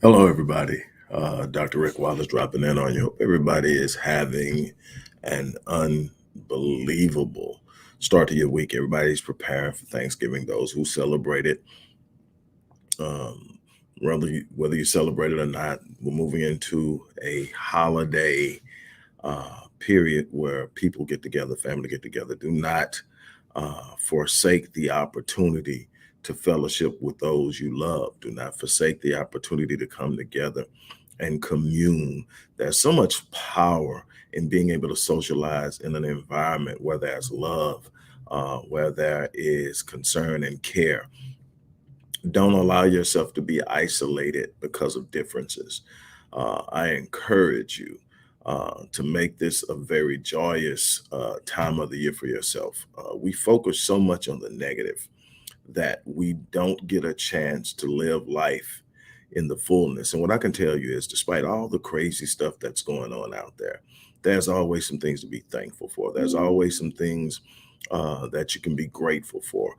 Hello, everybody. Dr. Rick Wallace dropping in on you. Hope everybody is having an unbelievable start to your week. Everybody's preparing for Thanksgiving. Those who celebrate it, um, whether you celebrate it or not, we're moving into a holiday period where people get together, family get together. Do not forsake the opportunity to fellowship with those you love. Do not forsake the opportunity to come together and commune. There's so much power in being able to socialize in an environment where there's love, where there is concern and care. Don't allow yourself to be isolated because of differences. I encourage you to make this a very joyous time of the year for yourself. We focus so much on the negative that we don't get a chance to live life in the fullness. And what I can tell you is, despite all the crazy stuff that's going on out there, there's always some things to be thankful for. There's always some things that you can be grateful for.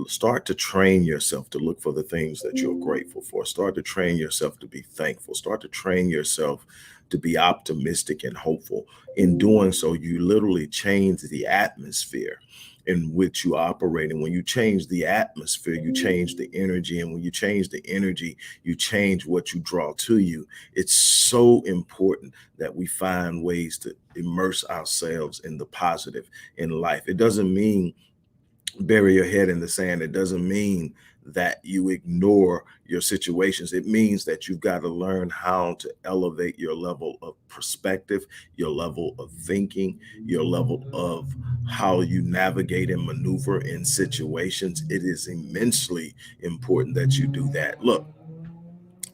Start to train yourself to look for the things that you're grateful for. Start to train yourself to be thankful. Start to train yourself to be optimistic and hopeful. In doing so, you literally change the atmosphere in which you operate. And when you change the atmosphere, you change the energy. And when you change the energy, you change what you draw to you. It's so important that we find ways to immerse ourselves in the positive in life. It doesn't mean bury your head in the sand. It doesn't mean that you ignore your situations. It means that you've got to learn how to elevate your level of perspective, your level of thinking, your level of how you navigate and maneuver in situations. It is immensely important that you do that. Look,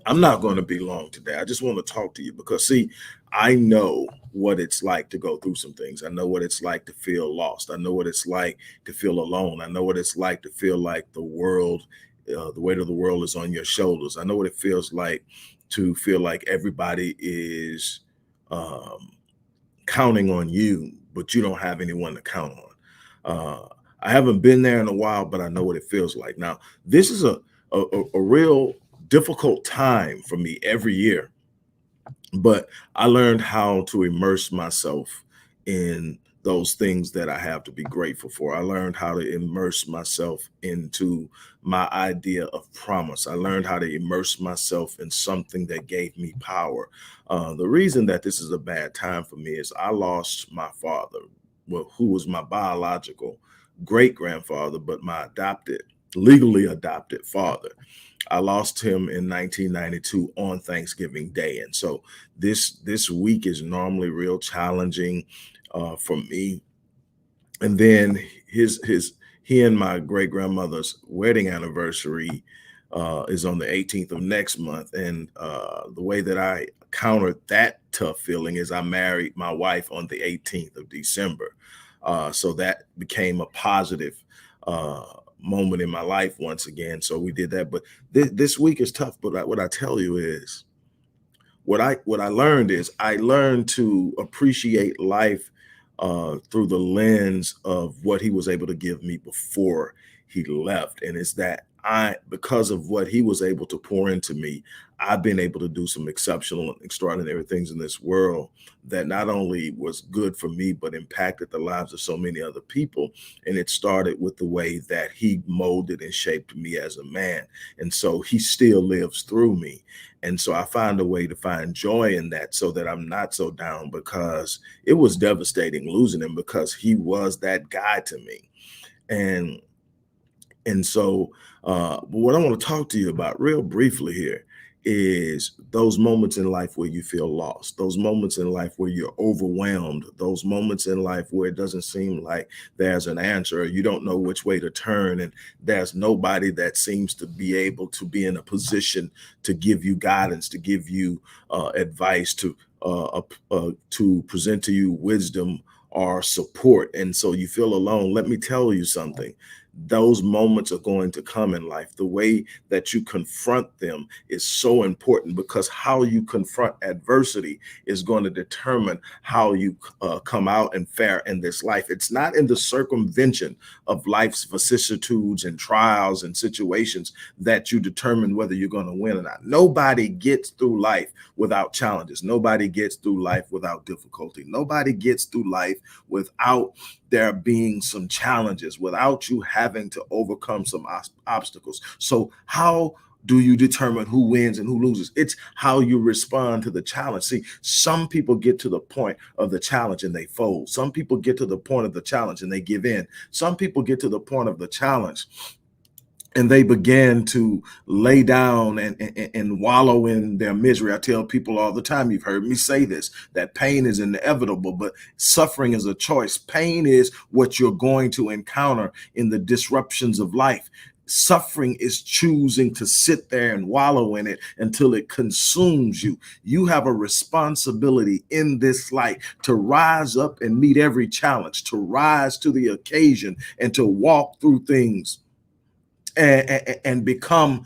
I'm not going to be long today. I just want to talk to you because, see, I know what it's like to go through some things. I know what it's like to feel lost. I know what it's like to feel alone. I know what it's like to feel like the weight of the world is on your shoulders. I know what it feels like to feel like everybody is um, counting on you, but you don't have anyone to count on. I haven't been there in a while, but I know what it feels like. Now, this is a real difficult time for me every year, but I learned how to immerse myself in those things that I have to be grateful for. I learned how to immerse myself into my idea of promise. I learned how to immerse myself in something that gave me power. The reason that this is a bad time for me is I lost my father, well, who was my biological great grandfather, but my legally adopted father. I lost him in 1992 on Thanksgiving Day, and so this week is normally real challenging for me. And then his he and my great grandmother's wedding anniversary is on the 18th of next month, and the way that I countered that tough feeling is I married my wife on the 18th of December. So that became a positive moment in my life once again. So we did that. But this week is tough. But what I tell you is what I learned is I learned to appreciate life through the lens of what he was able to give me before he left, and it's that because of what he was able to pour into me, I've been able to do some exceptional and extraordinary things in this world that not only was good for me but impacted the lives of so many other people. And it started with the way that he molded and shaped me as a man, and so he still lives through me. And so I find a way to find joy in that so that I'm not so down, because it was devastating losing him because he was that guy to me. And what I want to talk to you about real briefly here is those moments in life where you feel lost, those moments in life where you're overwhelmed, those moments in life where it doesn't seem like there's an answer, or you don't know which way to turn, and there's nobody that seems to be able to be in a position to give you guidance, to give you advice, to present to you wisdom or support, and so you feel alone. Let me tell you something. Those moments are going to come in life. The way that you confront them is so important, because how you confront adversity is going to determine how you come out and fare in this life. It's not in the circumvention of life's vicissitudes and trials and situations that you determine whether you're going to win or not. Nobody gets through life without challenges. Nobody gets through life without difficulty. Nobody gets through life without there being some challenges, without you having to overcome some obstacles. So how do you determine who wins and who loses? It's how you respond to the challenge. See, some people get to the point of the challenge and they fold. Some people get to the point of the challenge and they give in. Some people get to the point of the challenge and they began to lay down and wallow in their misery. I tell people all the time, you've heard me say this, that pain is inevitable, but suffering is a choice. Pain is what you're going to encounter in the disruptions of life. Suffering is choosing to sit there and wallow in it until it consumes you. You have a responsibility in this life to rise up and meet every challenge, to rise to the occasion, and to walk through things and become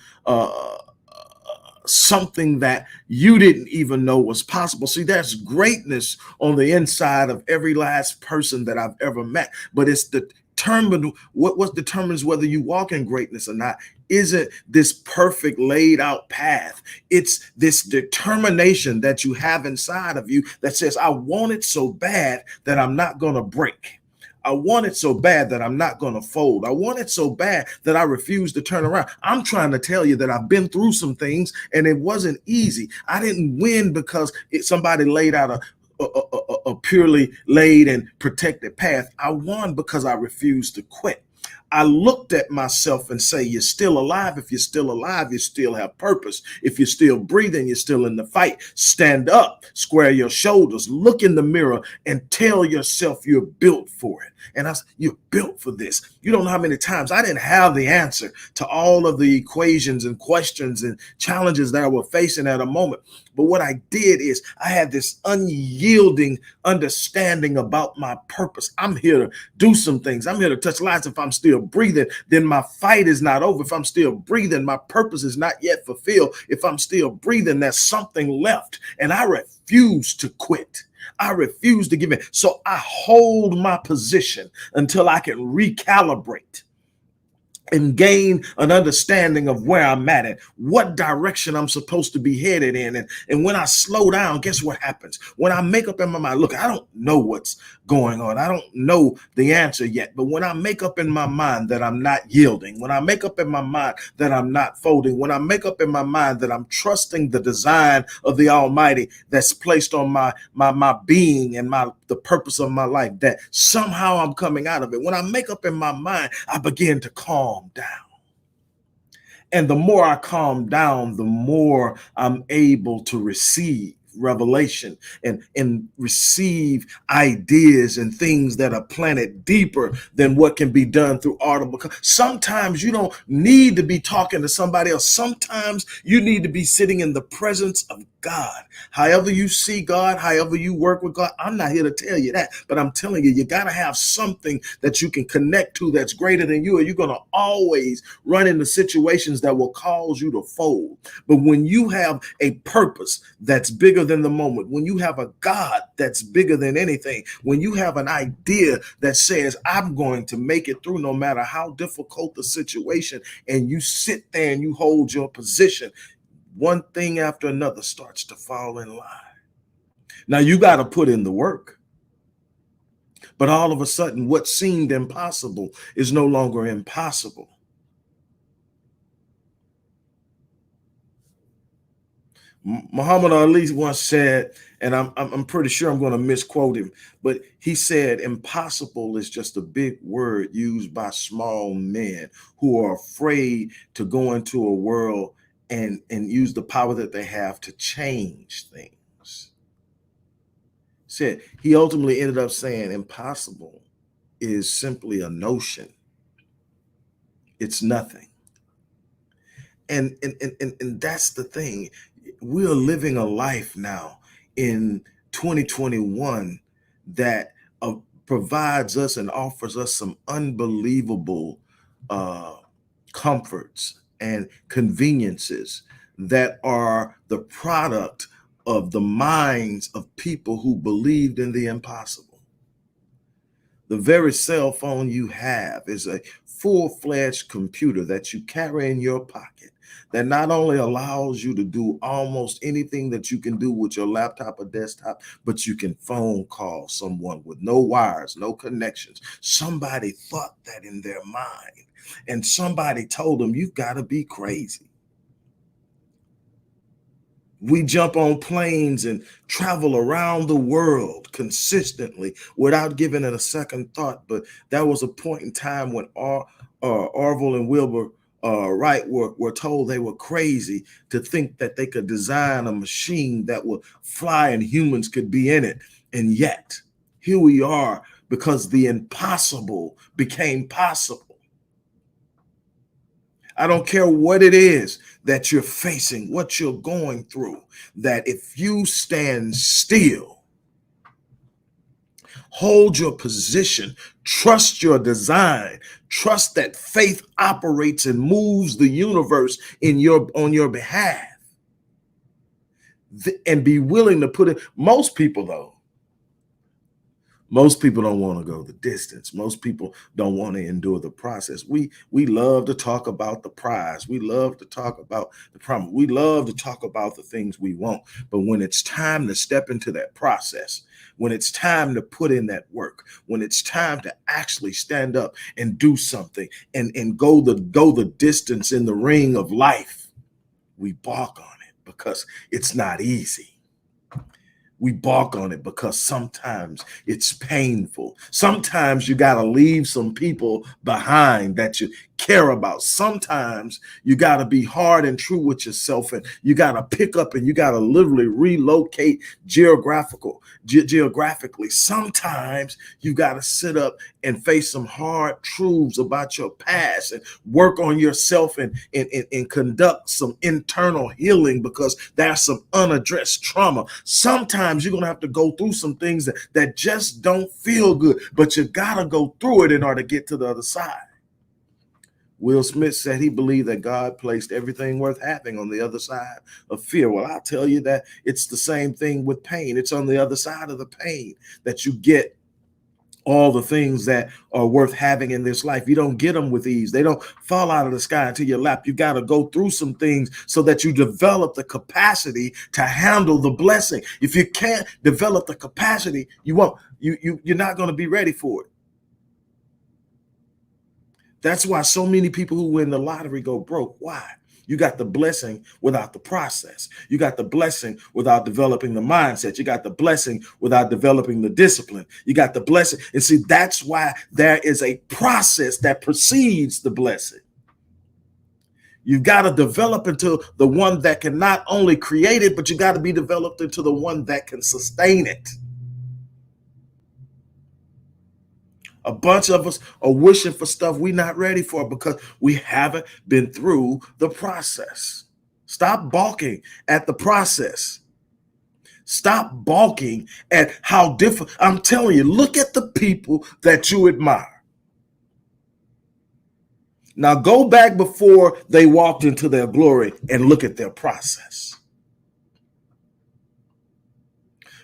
something that you didn't even know was possible. See, there's greatness on the inside of every last person that I've ever met, but it's determined, what determines whether you walk in greatness or not isn't this perfect laid out path. It's this determination that you have inside of you that says, I want it so bad that I'm not going to break. I want it so bad that I'm not going to fold. I want it so bad that I refuse to turn around. I'm trying to tell you that I've been through some things and it wasn't easy. I didn't win because somebody laid out a purely laid and protected path. I won because I refused to quit. I looked at myself and say, you're still alive. If you're still alive, you still have purpose. If you're still breathing, you're still in the fight. Stand up, square your shoulders, look in the mirror and tell yourself you're built for it. And you're built for this. You don't know how many times I didn't have the answer to all of the equations and questions and challenges that I was facing at a moment. But what I did is I had this unyielding understanding about my purpose. I'm here to do some things. I'm here to touch lives. If I'm still breathing, then my fight is not over. If I'm still breathing, my purpose is not yet fulfilled. If I'm still breathing, there's something left. And I refuse to quit. I refuse to give in. So I hold my position until I can recalibrate and gain an understanding of where I'm at and what direction I'm supposed to be headed in. And when I slow down, guess what happens? When I make up in my mind, look, I don't know what's going on. I don't know the answer yet. But when I make up in my mind that I'm not yielding, when I make up in my mind that I'm not folding, when I make up in my mind that I'm trusting the design of the Almighty that's placed on my being and the purpose of my life, that somehow I'm coming out of it. When I make up in my mind, I begin to calm down. And the more I calm down, the more I'm able to receive revelation and receive ideas and things that are planted deeper than what can be done through audible. Sometimes you don't need to be talking to somebody else. Sometimes you need to be sitting in the presence of God. However you see God, however you work with God, I'm not here to tell you that, but I'm telling you, you got to have something that you can connect to that's greater than you, or you're going to always run into situations that will cause you to fold. But when you have a purpose that's bigger than the moment, when you have a God that's bigger than anything, when you have an idea that says, I'm going to make it through no matter how difficult the situation, and you sit there and you hold your position, one thing after another starts to fall in line. Now you got to put in the work. But all of a sudden, what seemed impossible is no longer impossible. Muhammad Ali once said, and I'm pretty sure I'm going to misquote him, but he said, impossible is just a big word used by small men who are afraid to go into a world and use the power that they have to change things. Said he ultimately ended up saying impossible is simply a notion. It's nothing. And that's the thing. We're living a life now in 2021 that provides us and offers us some unbelievable uh, comforts and conveniences that are the product of the minds of people who believed in the impossible. The very cell phone you have is a full-fledged computer that you carry in your pocket that not only allows you to do almost anything that you can do with your laptop or desktop, but you can phone call someone with no wires, no connections. Somebody thought that in their mind, and somebody told them, you've got to be crazy. We jump on planes and travel around the world consistently without giving it a second thought. But that was a point in time when Orville and Wilbur Wright were told they were crazy to think that they could design a machine that would fly and humans could be in it. And yet, here we are because the impossible became possible. I don't care what it is that you're facing, what you're going through, that if you stand still, hold your position, trust your design, trust that faith operates and moves the universe on your behalf, and be willing to put it. Most people don't want to go the distance. Most people don't want to endure the process. We love to talk about the prize. We love to talk about the promise. We love to talk about the things we want. But when it's time to step into that process, when it's time to put in that work, when it's time to actually stand up and do something and go the distance in the ring of life, we balk on it because it's not easy. We balk on it because sometimes it's painful. Sometimes you got to leave some people behind that you care about. Sometimes you got to be hard and true with yourself, and you got to pick up and you got to literally relocate geographically. Sometimes you got to sit up and face some hard truths about your past and work on yourself and conduct some internal healing because there's some unaddressed trauma. Sometimes you're going to have to go through some things that just don't feel good, but you got to go through it in order to get to the other side. Will Smith said he believed that God placed everything worth having on the other side of fear. Well, I'll tell you that it's the same thing with pain. It's on the other side of the pain that you get all the things that are worth having in this life. You don't get them with ease. They don't fall out of the sky into your lap. You got to go through some things so that you develop the capacity to handle the blessing. If you can't develop the capacity, you're not going to be ready for it. That's why so many people who win the lottery go broke. Why? You got the blessing without the process. You got the blessing without developing the mindset. You got the blessing without developing the discipline. You got the blessing. And see, that's why there is a process that precedes the blessing. You've got to develop into the one that can not only create it, but you got to be developed into the one that can sustain it. A bunch of us are wishing for stuff we're not ready for because we haven't been through the process. Stop balking at the process. Stop balking at how different. I'm telling you, look at the people that you admire. Now go back before they walked into their glory and look at their process.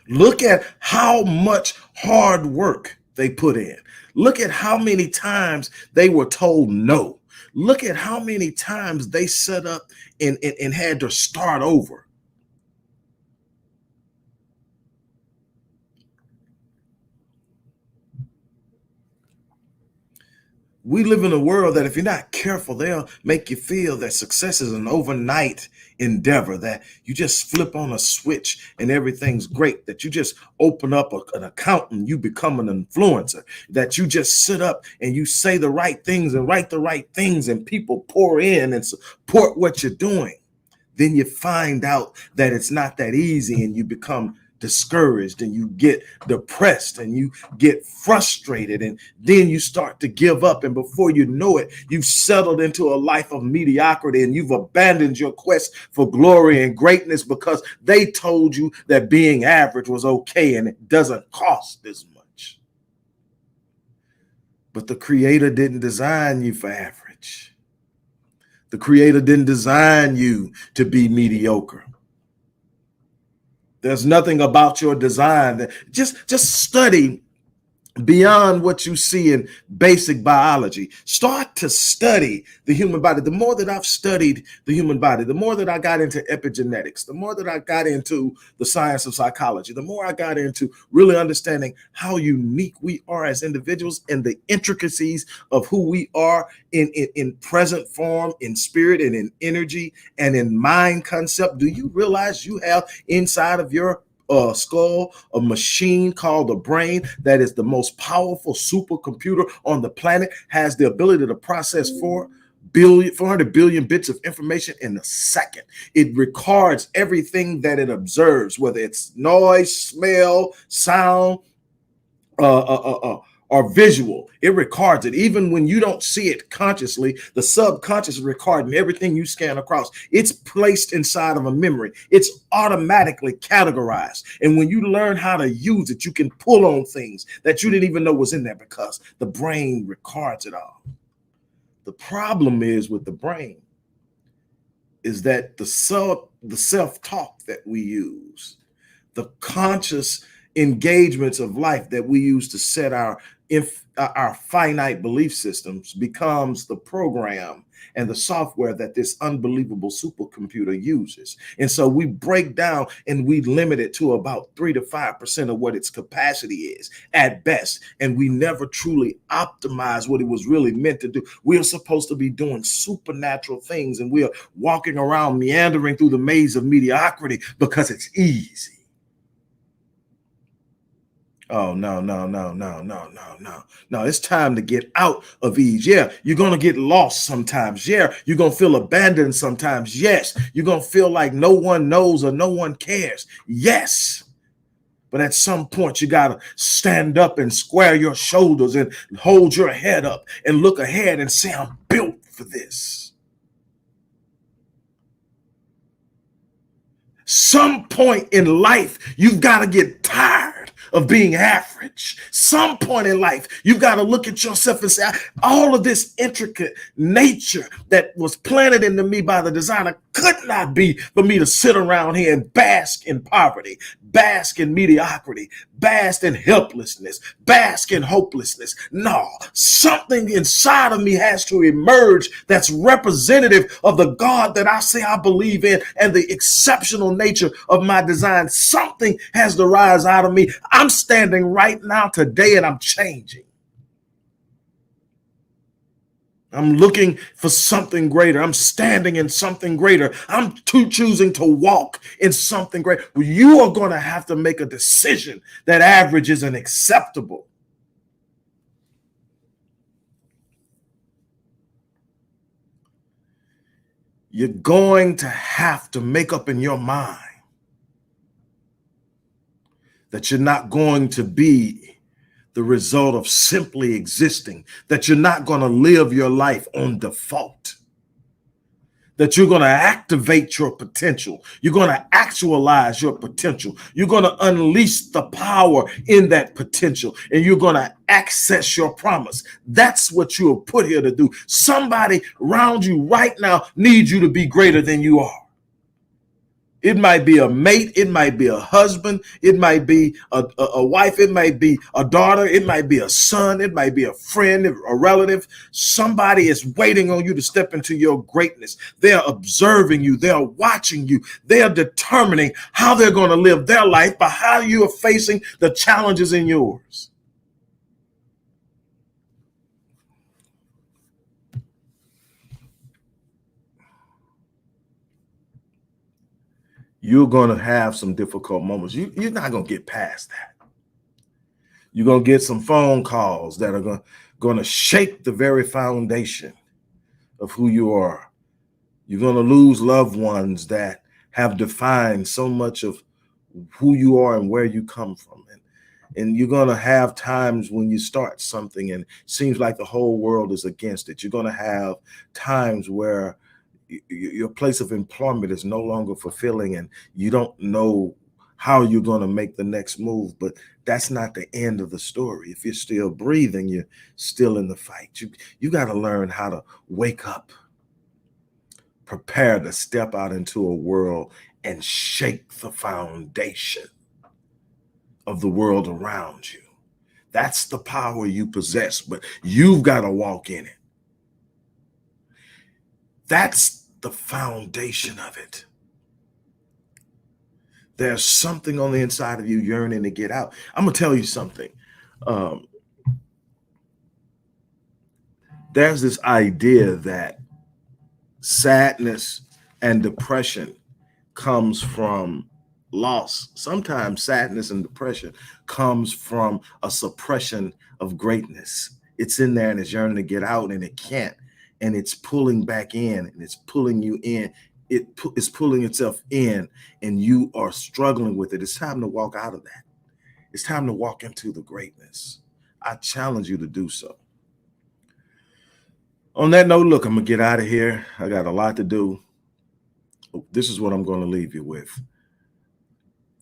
Look at how much hard work they put in. Look at how many times they were told no. Look at how many times they set up and had to start over. We live in a world that if you're not careful, they'll make you feel that success is an overnight endeavor, that you just flip on a switch and everything's great, that you just open up an account and you become an influencer, that you just sit up and you say the right things and write the right things and people pour in and support what you're doing. Then you find out that it's not that easy and you become discouraged and you get depressed and you get frustrated and then you start to give up, and before you know it, you've settled into a life of mediocrity and you've abandoned your quest for glory and greatness because they told you that being average was okay and it doesn't cost as much. But the Creator didn't design you for average. average. The Creator didn't design you to be mediocre. There's nothing about your design that just study beyond what you see in basic biology. Start to study the human body. The more that I've studied the human body, the more that I got into epigenetics, the more that I got into the science of psychology, the more I got into really understanding how unique we are as individuals and the intricacies of who we are in present form, in spirit, and in energy, and in mind concept. Do you realize you have inside of your skull a machine called the brain that is the most powerful supercomputer on the planet, has the ability to process 400 billion bits of information in a second. It records everything that it observes, whether it's noise, smell, sound, or visual. It records it. Even when you don't see it consciously, the subconscious is recording everything you scan across. It's placed inside of a memory. It's automatically categorized. And when you learn how to use it, you can pull on things that you didn't even know was in there because the brain records it all. The problem is with the brain is that the self-talk that we use, the conscious engagements of life that we use to set our finite belief systems becomes the program and the software that this unbelievable supercomputer uses. And so we break down and we limit it to about 3 to 5% of what its capacity is at best. And we never truly optimize what it was really meant to do. We are supposed to be doing supernatural things, and we are walking around meandering through the maze of mediocrity because it's easy. Oh, no. It's time to get out of ease. Yeah, you're going to get lost sometimes. Yeah, you're going to feel abandoned sometimes. Yes, you're going to feel like no one knows or no one cares. Yes. But at some point, you got to stand up and square your shoulders and hold your head up and look ahead and say, I'm built for this. Some point in life, you've got to get tired of being average. Some point in life, you've got to look at yourself and say, all of this intricate nature that was planted into me by the designer could not be for me to sit around here and bask in poverty, bask in mediocrity, bask in helplessness, bask in hopelessness. No, something inside of me has to emerge that's representative of the God that I say I believe in and the exceptional nature of my design. Something has to rise out of me. I'm standing right now today and I'm changing. I'm looking for something greater. I'm standing in something greater. I'm choosing to walk in something greater. You are going to have to make a decision that average isn't acceptable. You're going to have to make up in your mind that you're not going to be the result of simply existing, that you're not going to live your life on default, that you're going to activate your potential. You're going to actualize your potential. You're going to unleash the power in that potential, and you're going to access your promise. That's what you are put here to do. Somebody around you right now needs you to be greater than you are. It might be a mate, it might be a husband, it might be a wife, it might be a daughter, it might be a son, it might be a friend, a relative. Somebody is waiting on you to step into your greatness. They're observing you, they're watching you, they're determining how they're going to live their life by how you are facing the challenges in yours. You're going to have some difficult moments. You're not going to get past that. You're going to get some phone calls that are going to shake the very foundation of who you are. You're going to lose loved ones that have defined so much of who you are and where you come from. And you're going to have times when you start something and it seems like the whole world is against it. You're going to have times where your place of employment is no longer fulfilling and you don't know how you're going to make the next move. But that's not the end of the story. If you're still breathing, you're still in the fight. You got to learn how to wake up, prepare to step out into a world and shake the foundation of the world around you. That's the power you possess, but you've got to walk in it. That's the foundation of it. There's something on the inside of you yearning to get out. I'm going to tell you something. There's this idea that sadness and depression comes from loss. Sometimes sadness and depression comes from a suppression of greatness. It's in there and it's yearning to get out and it can't. And it's pulling back in and it's pulling you in. It's pulling itself in and you are struggling with it. It's time to walk out of that. It's time to walk into the greatness. I challenge you to do so. On that note, look, I'm going to get out of here. I got a lot to do. This is what I'm going to leave you with.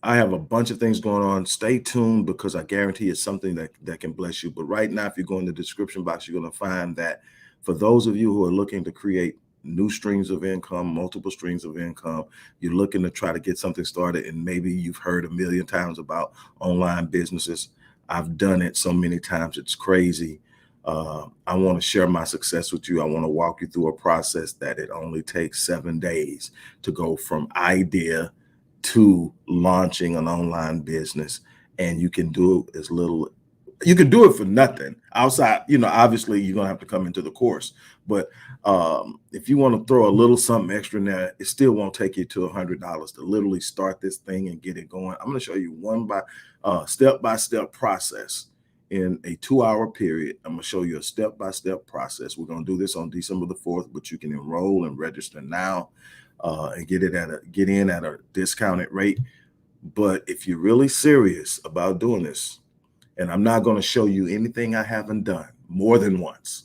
I have a bunch of things going on. Stay tuned because I guarantee it's something that can bless you. But right now, if you go in the description box, you're going to find that for those of you who are looking to create new streams of income, multiple streams of income, you're looking to try to get something started, and maybe you've heard a million times about online businesses. I've done it so many times, it's crazy. I want to share my success with you. I want to walk you through a process that it only takes 7 days to go from idea to launching an online business. And you can do it as little, you can do it for nothing outside, obviously you're going to have to come into the course, but if you want to throw a little something extra in there, it still won't take you to $100 to literally start this thing and get it going. I'm going to show you step-by-step process in a 2-hour period. I'm going to show you a step-by-step process. We're going to do this on December the 4th, but you can enroll and register now and get in at a discounted rate. But if you're really serious about doing this, and I'm not going to show you anything I haven't done more than once.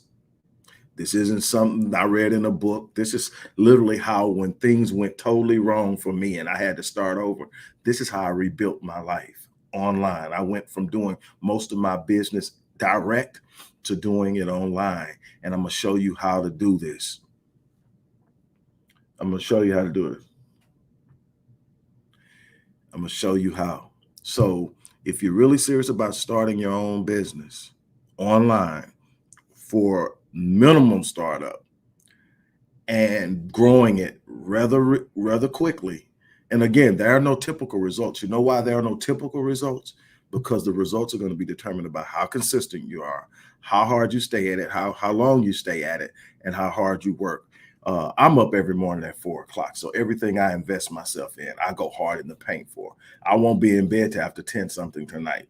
This isn't something I read in a book. This is literally how, when things went totally wrong for me and I had to start over, this is how I rebuilt my life online. I went from doing most of my business direct to doing it online. And I'm going to show you how to do this. I'm going to show you how to do it. I'm going to show you how. So if you're really serious about starting your own business online for minimum startup and growing it rather quickly, and again, there are no typical results. You know why there are no typical results? Because the results are going to be determined by how consistent you are, how hard you stay at it, how long you stay at it, and how hard you work. I'm up every morning at 4 o'clock. So everything I invest myself in, I go hard in the paint for. I won't be in bed till after 10 something tonight.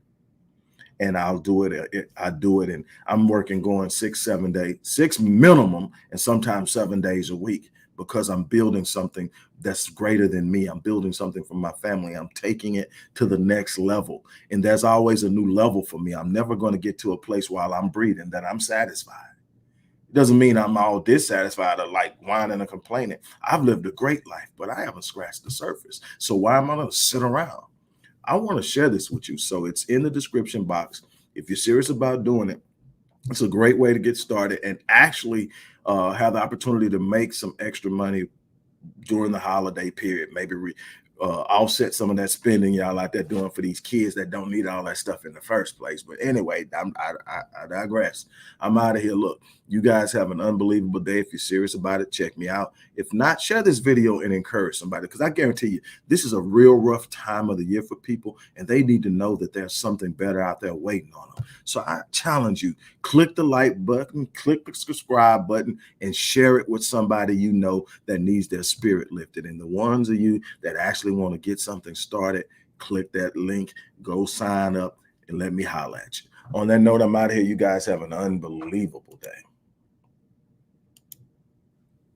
And I'll do it. I do it. And I'm working going 6 days, 6 minimum, and sometimes 7 days a week, because I'm building something that's greater than me. I'm building something for my family. I'm taking it to the next level. And there's always a new level for me. I'm never going to get to a place while I'm breathing that I'm satisfied. Doesn't mean I'm all dissatisfied or like whining and complaining. I've lived a great life, but I haven't scratched the surface. So why am I going to sit around? I want to share this with you. So it's in the description box. If you're serious about doing it, it's a great way to get started and actually have the opportunity to make some extra money during the holiday period. Maybe offset some of that spending y'all out there doing for these kids that don't need all that stuff in the first place. But anyway, I digress. I'm out of here. Look, you guys have an unbelievable day. If you're serious about it, check me out. If not, share this video and encourage somebody, because I guarantee you this is a real rough time of the year for people, and they need to know that there's something better out there waiting on them. So I challenge you, click the like button, click the subscribe button, and share it with somebody you know that needs their spirit lifted. And the ones of you that actually want to get something started, click that link, go sign up, and let me holler at you. On that note, I'm out of here. You guys have an unbelievable day.